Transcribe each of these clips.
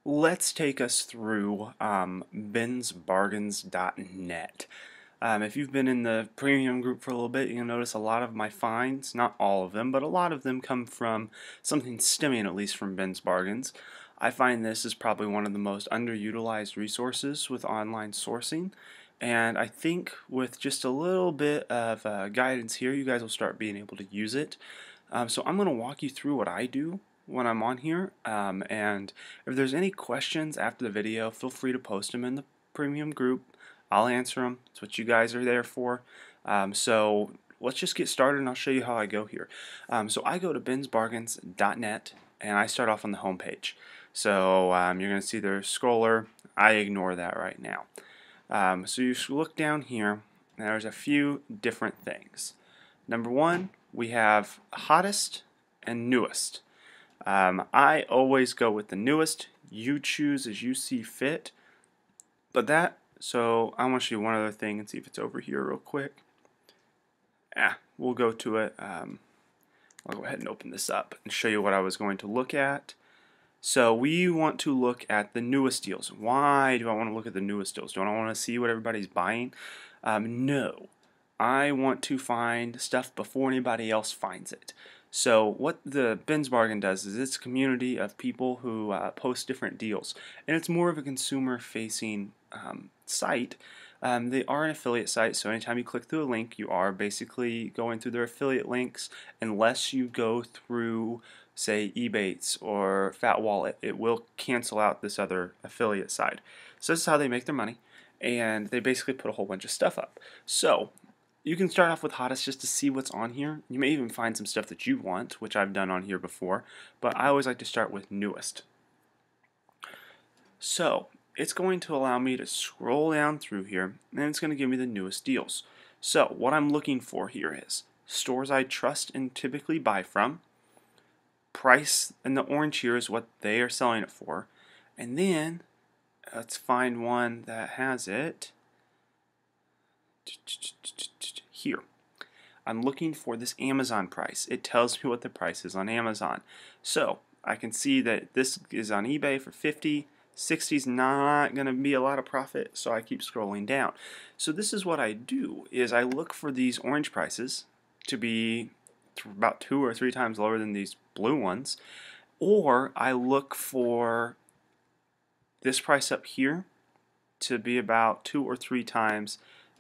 let's take us through binsbargains.net. If you've been in the premium group for a little bit, you'll notice a lot of my finds, not all of them, but a lot of them come from something stemming at least from Ben's Bargains. I find this is probably one of the most underutilized resources with online sourcing, and I think with just a little bit of guidance here, you guys will start being able to use it. So I'm going to walk you through what I do when I'm on here, and if there's any questions after the video, feel free to post them in the premium group. I'll answer them. It's what you guys are there for. So let's just get started and I'll show you how I go here. So I go to binsbargains.net and I start off on the home page. So you're going to see their scroller. I ignore that right now. So you look down here and there's a few different things. Number one, we have hottest and newest. I always go with the newest. You choose as you see fit. So I want to show you one other thing and see if it's over here real quick. We'll go to it. I'll go ahead and open this up and show you what I was going to look at. So we want to look at the newest deals. Why do I want to look at the newest deals? Do I want to see what everybody's buying? No. I want to find stuff before anybody else finds it. So what the Ben's Bargain does is it's a community of people who post different deals, and it's more of a consumer-facing site. They are an affiliate site, so anytime you click through a link, you are basically going through their affiliate links, unless you go through, say, Ebates or Fat Wallet. It will cancel out this other affiliate side. So this is how they make their money, and they basically put a whole bunch of stuff up. So you can start off with hottest just to see what's on here. You may even find some stuff that you want, which I've done on here before, but I always like to start with newest. So it's going to allow me to scroll down through here, and it's going to give me the newest deals. So what I'm looking for here is stores I trust and typically buy from, price, and the orange here is what they are selling it for, and then let's find one that has it here. I'm looking for this Amazon price. It tells me what the price is on Amazon. So I can see that this is on eBay for 50. 60 is not going to be a lot of profit, so I keep scrolling down. So this is what I do, is I look for these orange prices to be about 2 or 3 times lower than these blue ones, or I look for this price up here to be about 2 or 3 times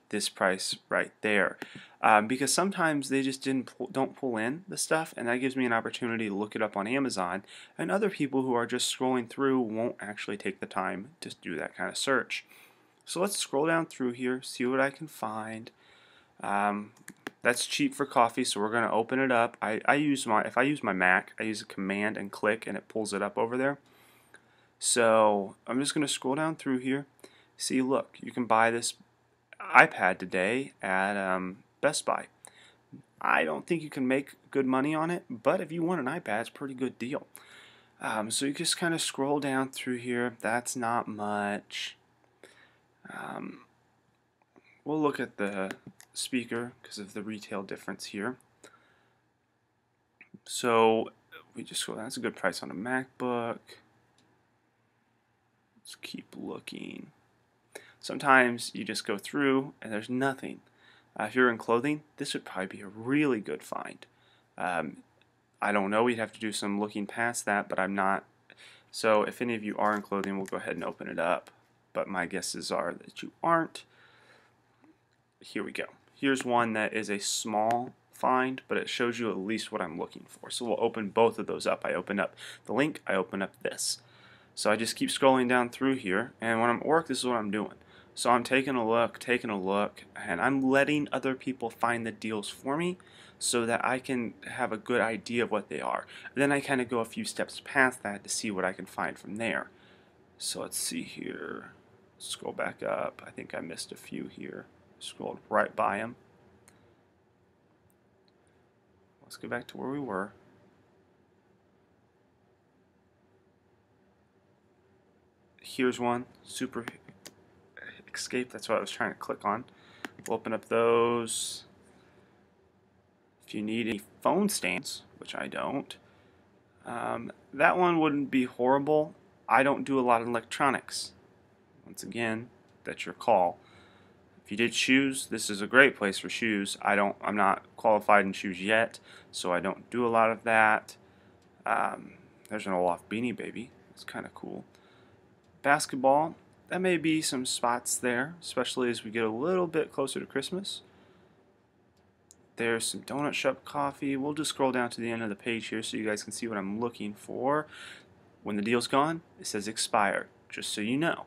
this price right there, because sometimes they just don't pull in the stuff, and that gives me an opportunity to look it up on Amazon, and other people who are just scrolling through won't actually take the time to do that kind of search. So let's scroll down through here, see what I can find. That's cheap for coffee, so we're going to open it up. If I use my Mac, I use a command and click and it pulls it up over there. So I'm just going to scroll down through here. See, look, you can buy this iPad today at Best Buy. I don't think you can make good money on it, but if you want an iPad, it's a pretty good deal. So you just kind of scroll down through here. That's not much. We'll look at the speaker because of the retail difference here. So we just scroll down. That's a good price on a MacBook. Let's keep looking. Sometimes you just go through and there's nothing. If you're in clothing, this would probably be a really good find. I don't know, we'd have to do some looking past that, but I'm not. So if any of you are in clothing, we'll go ahead and open it up. But my guesses are that you aren't. Here we go. Here's one that is a small find, but it shows you at least what I'm looking for. So we'll open both of those up. I open up the link, I open up this. So I just keep scrolling down through here, and when I'm at work, this is what I'm doing. So I'm taking a look, and I'm letting other people find the deals for me so that I can have a good idea of what they are. Then I kind of go a few steps past that to see what I can find from there. So let's see here. Scroll back up. I think I missed a few here. Scrolled right by them. Let's go back to where we were. Here's one, Super Escape, that's what I was trying to click on. We'll open up those. If you need any phone stands, which I don't, that one wouldn't be horrible. I don't do a lot of electronics. Once again, that's your call. If you did shoes, this is a great place for shoes. I'm not qualified in shoes yet, so I don't do a lot of that. There's an Olaf Beanie Baby. It's kind of cool. Basketball, that may be some spots there, especially as we get a little bit closer to Christmas. There's some donut shop coffee. We'll just scroll down to the end of the page here so you guys can see what I'm looking for. When the deal's gone, it says expired, just so you know.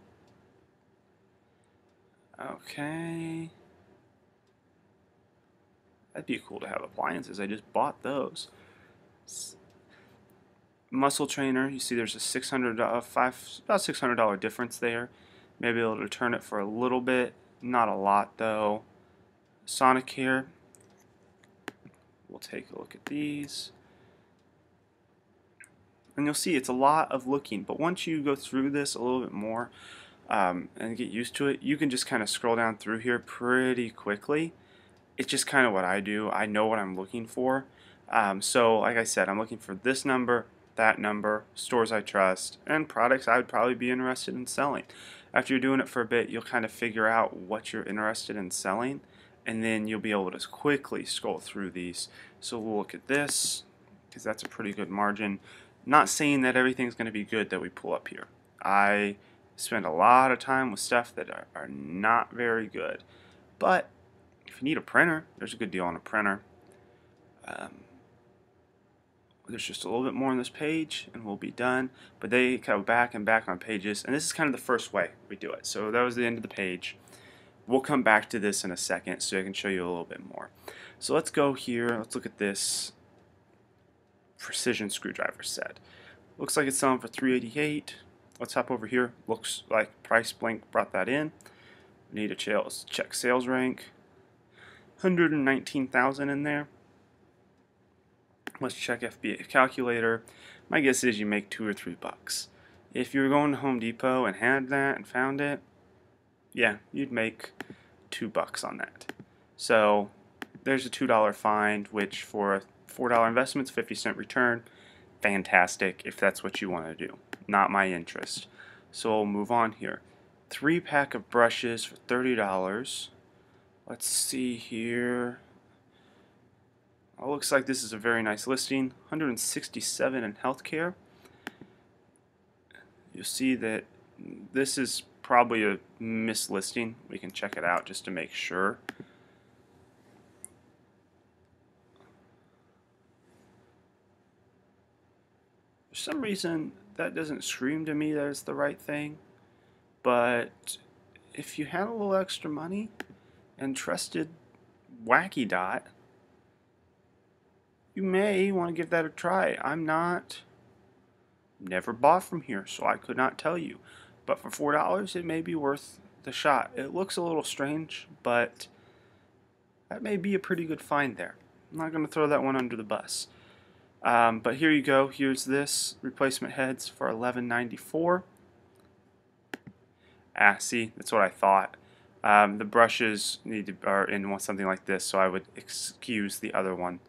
Okay. That'd be cool to have appliances. I just bought those. Muscle trainer, you see there's a about $600 difference there. Maybe able to return it for a little bit, not a lot though. Sonicare, we'll take a look at these. And you'll see it's a lot of looking, but once you go through this a little bit more and get used to it, you can just kind of scroll down through here pretty quickly. It's just kind of what I do. I know what I'm looking for. So like I said, I'm looking for this number, that number, stores I trust, and products I would probably be interested in selling. After you're doing it for a bit, you'll kind of figure out what you're interested in selling, and then you'll be able to quickly scroll through these. So we'll look at this, because that's a pretty good margin. Not saying that everything's going to be good that we pull up here. I spend a lot of time with stuff that are not very good. But if you need a printer, there's a good deal on a printer. There's just a little bit more on this page and we'll be done, but they go back and back on pages, and this is kind of the first way we do it. So that was the end of the page. We'll come back to this in a second so I can show you a little bit more. So let's go here, let's look at this precision screwdriver set. Looks like it's selling for $388. Let's hop over here. Looks like Price Blink brought that in. We need to check sales rank. 119,000 in there. Let's check FBA calculator. My guess is you make $2 or $3. If you were going to Home Depot and had that and found it, yeah, you'd make $2 on that. So there's a $2 find, which for a $4 investment is 50-cent return. Fantastic if that's what you want to do. Not my interest. So we'll move on here. 3-pack of brushes for $30. Let's see here. It looks like this is a very nice listing. 167 in healthcare. You'll see that this is probably a mislisting. We can check it out just to make sure. For some reason, that doesn't scream to me that it's the right thing. But if you had a little extra money and trusted Wacky Dot, you may want to give that a try. Never bought from here, so I could not tell you. But for $4, it may be worth the shot. It looks a little strange, but that may be a pretty good find there. I'm not going to throw that one under the bus. But here you go. Here's this replacement heads for $11.94. See, that's what I thought. The brushes are in something like this, so I would excuse the other one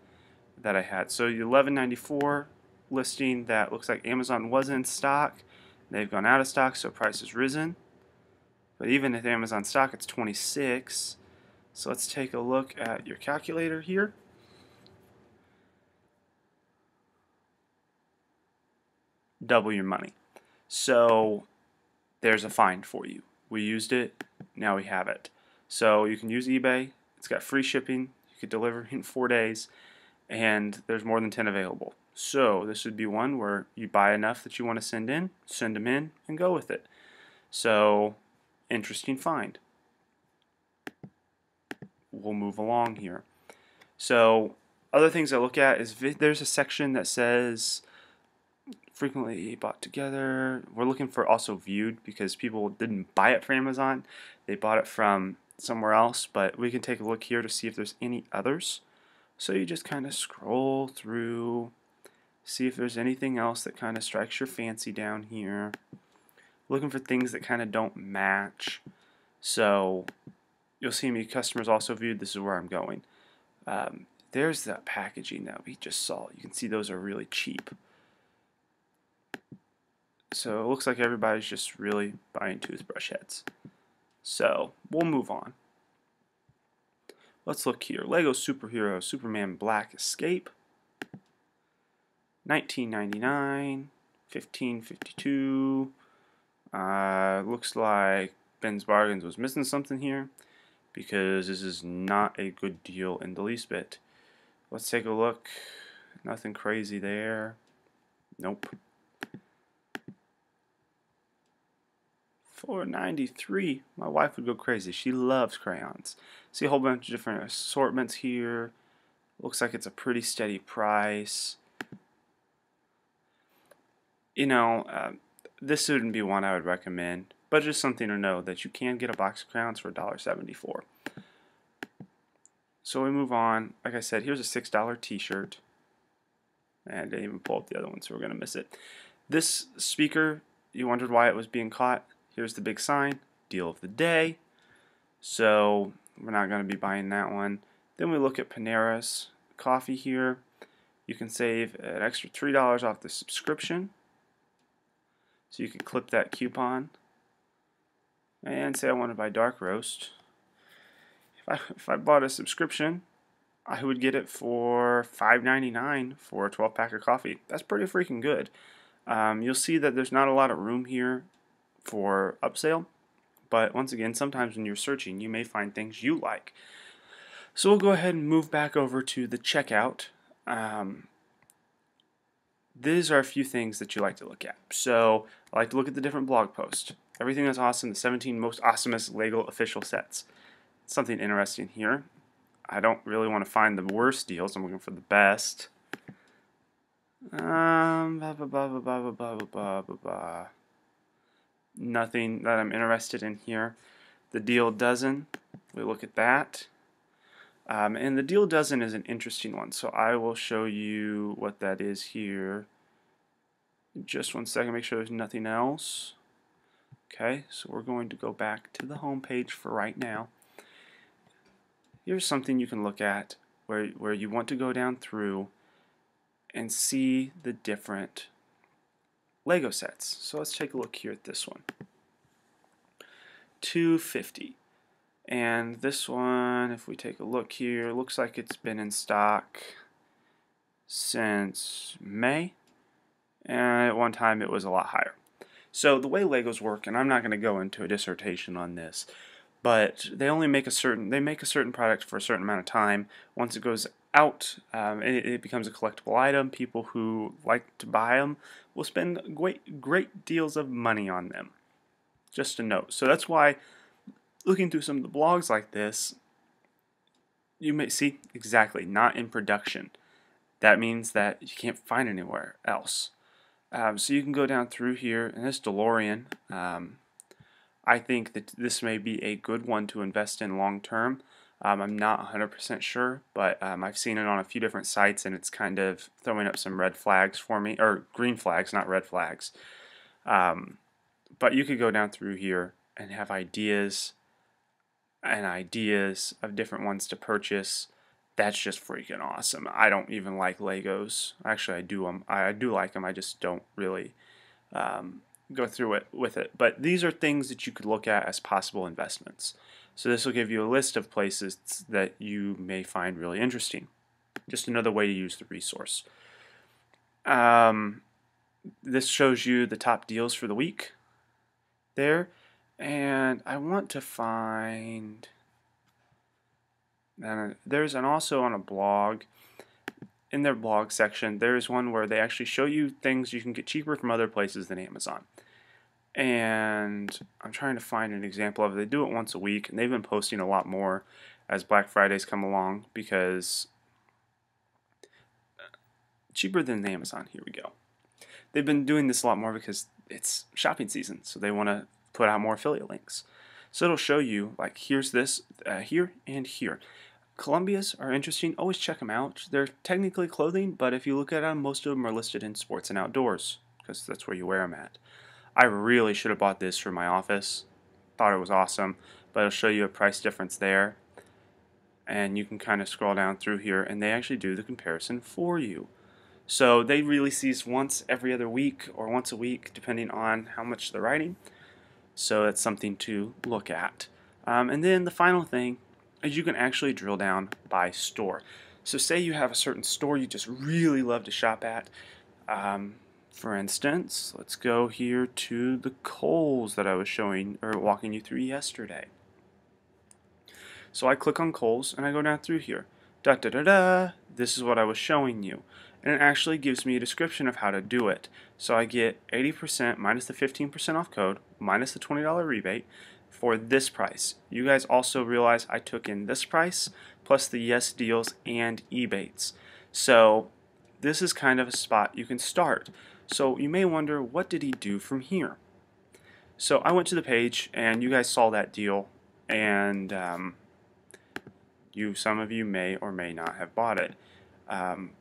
that I had. So the $11.94 listing that looks like Amazon was in stock. They've gone out of stock, so price has risen. But even if Amazon stock, it's $26. So let's take a look at your calculator here. Double your money. So there's a find for you. We used it, now we have it. So you can use eBay. It's got free shipping. You could deliver in 4 days, and there's more than 10 available. So this would be one where you buy enough that you want to send them in, and go with it. So interesting find. We'll move along here. So other things I look at is there's a section that says frequently bought together. We're looking for also viewed because people didn't buy it from Amazon. They bought it from somewhere else, but we can take a look here to see if there's any others. So you just kind of scroll through, see if there's anything else that kind of strikes your fancy down here. Looking for things that kind of don't match. So you'll see me customers also viewed. This is where I'm going. There's that packaging that we just saw. You can see those are really cheap. So it looks like everybody's just really buying toothbrush heads. So we'll move on. Let's look here. Lego Superhero Superman Black Escape. $19.99. $15.52. Looks like Ben's Bargains was missing something here, because this is not a good deal in the least bit. Let's take a look. Nothing crazy there. Nope. $4.93. My wife would go crazy. She loves crayons. See a whole bunch of different assortments here. Looks like it's a pretty steady price. You know, this wouldn't be one I would recommend, but just something to know that you can get a box of crayons for $1.74. So we move on. Like I said, here's a $6 t-shirt. And I didn't even pull up the other one, so we're going to miss it. This speaker, you wondered why it was being caught. Here's the big sign, deal of the day. So we're not going to be buying that one. Then we look at Panera's coffee here. You can save an extra $3 off the subscription. So you can clip that coupon and say I want to buy dark roast. If I bought a subscription, I would get it for $5.99 for a 12-pack of coffee. That's pretty freaking good. You'll see that there's not a lot of room here for upsell, but once again, sometimes when you're searching, you may find things you like. So we'll go ahead and move back over to the checkout. These are a few things that you like to look at. So I like to look at the different blog posts. Everything that's awesome, the 17 most awesomest Lego official sets. Something interesting here. I don't really want to find the worst deals. I'm looking for the best. Nothing that I'm interested in here. The deal dozen. We look at that. And the deal dozen is an interesting one. So I will show you what that is here. Just one second. Make sure there's nothing else. Okay, so we're going to go back to the home page for right now. Here's something you can look at where you want to go down through and see the different Lego sets. So let's take a look here at this one. $2.50. And this one, if we take a look here, looks like it's been in stock since May. And at one time it was a lot higher. So the way Legos work, and I'm not going to go into a dissertation on this, but they only make a certain product for a certain amount of time. Once it goes out, it becomes a collectible item. People who like to buy them will spend great deals of money on them. Just a note. So that's why, looking through some of the blogs like this, you may see exactly not in production. That means that you can't find anywhere else. So you can go down through here, and this DeLorean, I think that this may be a good one to invest in long term. I'm not 100% sure, but I've seen it on a few different sites, and it's kind of throwing up some red flags for me, or green flags, not red flags. But you could go down through here and have ideas of different ones to purchase. That's just freaking awesome. I don't even like Legos. Actually, I do. I do like them. I just don't really go through it with it. But these are things that you could look at as possible investments. So this will give you a list of places that you may find really interesting. Just another way to use the resource. This shows you the top deals for the week there. And I want to find... there's also on a blog, in their blog section, there's one where they actually show you things you can get cheaper from other places than Amazon. And I'm trying to find an example of it. They do it once a week, and they've been posting a lot more as Black Fridays come along, because cheaper than Amazon. Here we go. They've been doing this a lot more because it's shopping season, so they want to put out more affiliate links. So it'll show you, like, here's this, here and here. Columbia's are interesting. Always check them out. They're technically clothing, but if you look at them, most of them are listed in sports and outdoors, because that's where you wear them at. I really should have bought this for my office. Thought it was awesome, but it'll show you a price difference there. And you can kind of scroll down through here, and they actually do the comparison for you. So they release these once every other week or once a week, depending on how much they're writing. So it's something to look at. And then the final thing is you can actually drill down by store. So say you have a certain store you just really love to shop at. For instance, let's go here to the Kohl's that I was showing or walking you through yesterday. So I click on Kohl's and I go down through here. Da da da da. This is what I was showing you. And it actually gives me a description of how to do it. So I get 80% minus the 15% off code, minus the $20 rebate for this price. You guys also realize I took in this price plus the yes deals and ebates. So this is kind of a spot you can start. So you may wonder, what did he do from here? So I went to the page and you guys saw that deal, and some of you may or may not have bought it.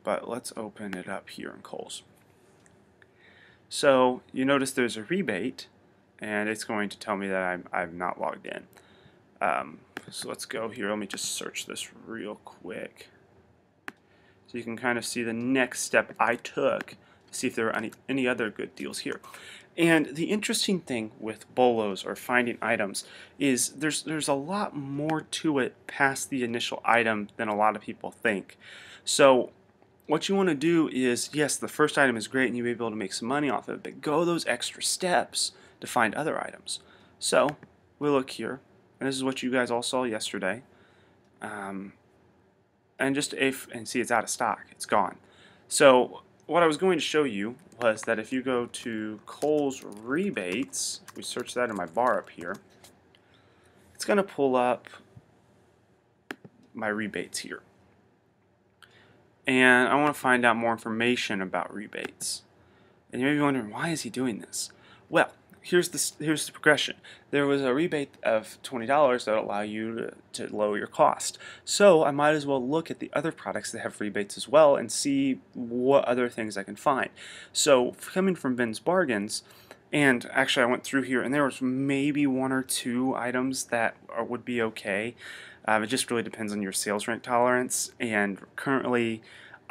But let's open it up here in Kohl's. So you notice there's a rebate, and it's going to tell me that I'm not logged in. So let's go here. Let me just search this real quick, so you can kind of see the next step I took to see if there are any other good deals here. And the interesting thing with bolos or finding items is there's a lot more to it past the initial item than a lot of people think. So what you want to do is, yes, the first item is great and you may be able to make some money off of it, but go those extra steps to find other items. So we look here, and this is what you guys all saw yesterday. And see, it's out of stock. It's gone. So what I was going to show you was that if you go to Kohl's rebates, if we search that in my bar up here, it's going to pull up my rebates here. And I want to find out more information about rebates. And you may be wondering, why is he doing this? Well, here's the progression. There was a rebate of $20 that will allow you to lower your cost. So I might as well look at the other products that have rebates as well and see what other things I can find. So coming from Ben's Bargains, and actually I went through here and there was maybe one or two items that would be okay. It just really depends on your sales rank tolerance, and currently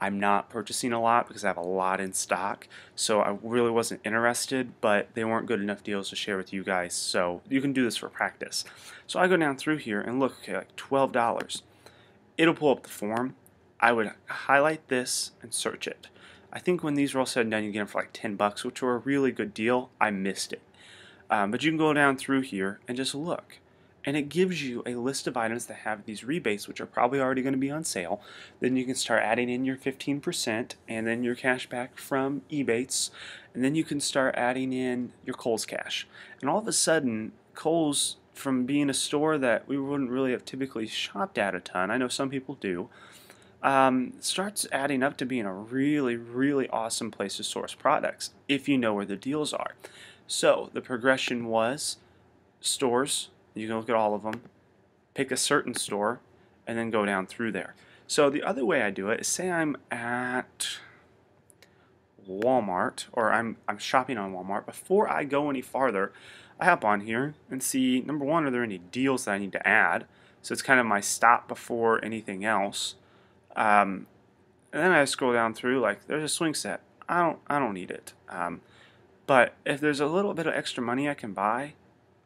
I'm not purchasing a lot because I have a lot in stock, so I really wasn't interested, but they weren't good enough deals to share with you guys, so you can do this for practice. So I go down through here and look, okay, like $12. It'll pull up the form. I would highlight this and search it. I think when these are all said and done, you get them for like $10, which were a really good deal. I missed it. But you can go down through here and just look. And it gives you a list of items that have these rebates, which are probably already going to be on sale. Then you can start adding in your 15% and then your cash back from ebates, and then you can start adding in your Kohl's cash. And all of a sudden, Kohl's, from being a store that we wouldn't really have typically shopped at a ton, I know some people do, starts adding up to being a really, really awesome place to source products if you know where the deals are. So the progression was stores. You can look at all of them, pick a certain store, and then go down through there. So the other way I do it is, say I'm at Walmart, or I'm shopping on Walmart. Before I go any farther, I hop on here and see, number one, are there any deals that I need to add? So it's kind of my stop before anything else. And then I scroll down through, like, there's a swing set. I don't need it. But if there's a little bit of extra money I can buy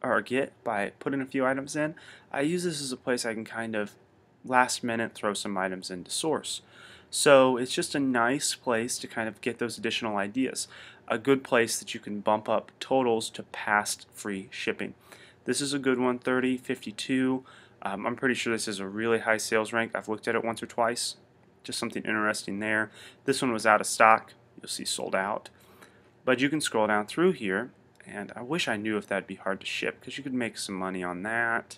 or get by putting a few items in, I use this as a place I can kind of last minute throw some items into source. So it's just a nice place to kind of get those additional ideas. A good place that you can bump up totals to past free shipping. This is a good one, 30, 52. I'm pretty sure this is a really high sales rank. I've looked at it once or twice. Just something interesting there. This one was out of stock. You'll see sold out. But you can scroll down through here, and I wish I knew if that'd be hard to ship, because you could make some money on that.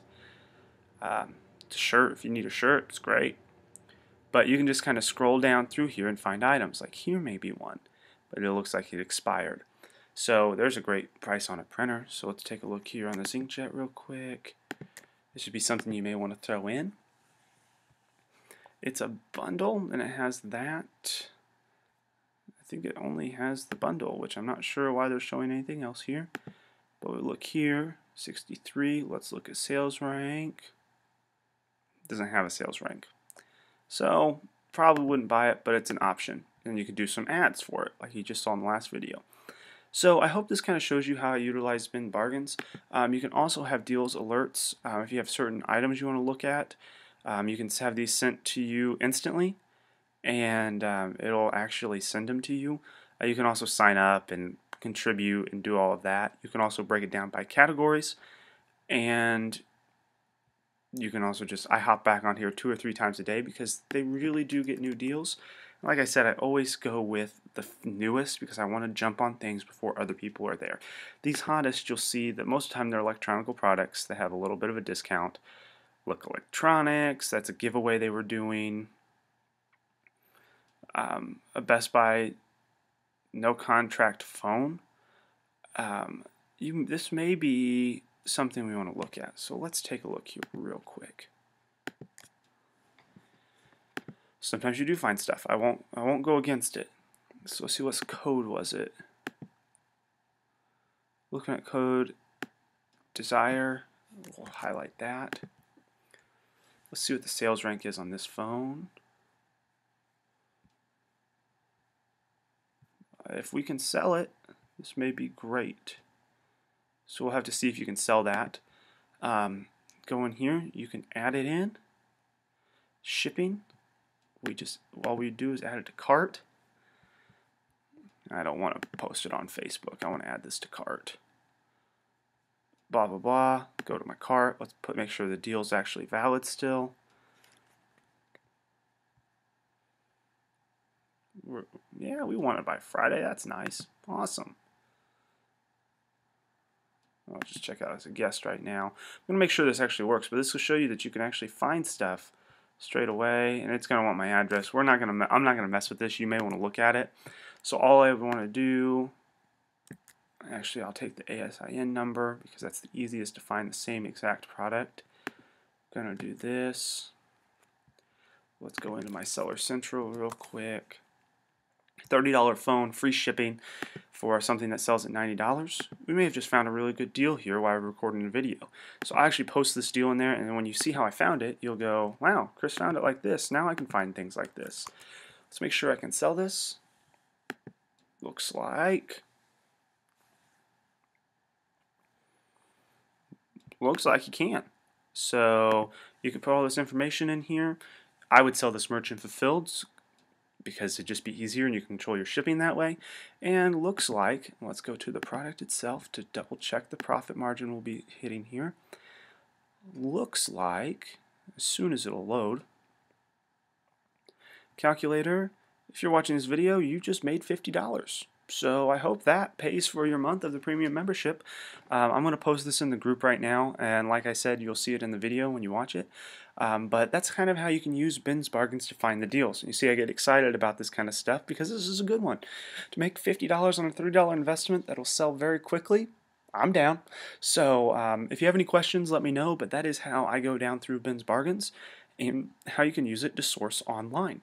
Shirt, if you need a shirt, it's great. But you can just kind of scroll down through here and find items. Like here may be one, but it looks like it expired. So there's a great price on a printer. So let's take a look here on the inkjet real quick. This should be something you may want to throw in. It's a bundle, and it has that. I think it only has the bundle, which I'm not sure why they're showing anything else here. But we look here, 63. Let's look at sales rank. Doesn't have a sales rank. So probably wouldn't buy it, but it's an option. and you can do some ads for it, like you just saw in the last video. So I hope this kind of shows you how I utilize Bin Bargains. You can also have deals alerts if you have certain items you want to look at. You can have these sent to you instantly, and it'll actually send them to you. You can also sign up and contribute and do all of that. You can also break it down by categories, and you can also I hop back on here 2 or 3 times a day because they really do get new deals. Like I said, I always go with the newest because I want to jump on things before other people are there. These hottest, you'll see that most of the time they're electronic products that have a little bit of a discount. Look Electronics, that's a giveaway they were doing. A Best Buy no contract phone. This may be something we want to look at. So let's take a look here real quick. Sometimes you do find stuff. I won't go against it. So let's see, what code was it? Looking at code desire, we'll highlight that. Let's see what the sales rank is on this phone. If we can sell it, this may be great. So we'll have to see if you can sell that. Go in here, you can add it in. Shipping. All we do is add it to cart. I don't want to post it on Facebook. I want to add this to cart. Blah blah blah. Go to my cart. Let's make sure the deal's actually valid still. Yeah, we want it by Friday. That's nice. Awesome. I'll just check out as a guest right now. I'm going to make sure this actually works, but this will show you that you can actually find stuff straight away, and it's going to want my address. I'm not going to mess with this. You may want to look at it. So all I want to do, actually I'll take the ASIN number because that's the easiest to find the same exact product. I'm going to do this. Let's go into my Seller Central real quick. $30 phone, free shipping for something that sells at $90. We may have just found a really good deal here while we're recording a video. So I actually post this deal in there, and then when you see how I found it, you'll go, wow, Chris found it like this. Now I can find things like this. Let's make sure I can sell this. Looks like you can. So you can put all this information in here. I would sell this merchant fulfilled because it'd just be easier and you can control your shipping that way. And looks like, let's go to the product itself to double check the profit margin we'll be hitting here. Looks like, as soon as it'll load, calculator, if you're watching this video, you just made $50. So I hope that pays for your month of the premium membership. I'm going to post this in the group right now, and like I said, you'll see it in the video when you watch it. But that's kind of how you can use Bin's Bargains to find the deals. You see, I get excited about this kind of stuff because this is a good one. To make $50 on a $3 investment that'll sell very quickly, I'm down. So if you have any questions, let me know, but that is how I go down through Bin's Bargains and how you can use it to source online.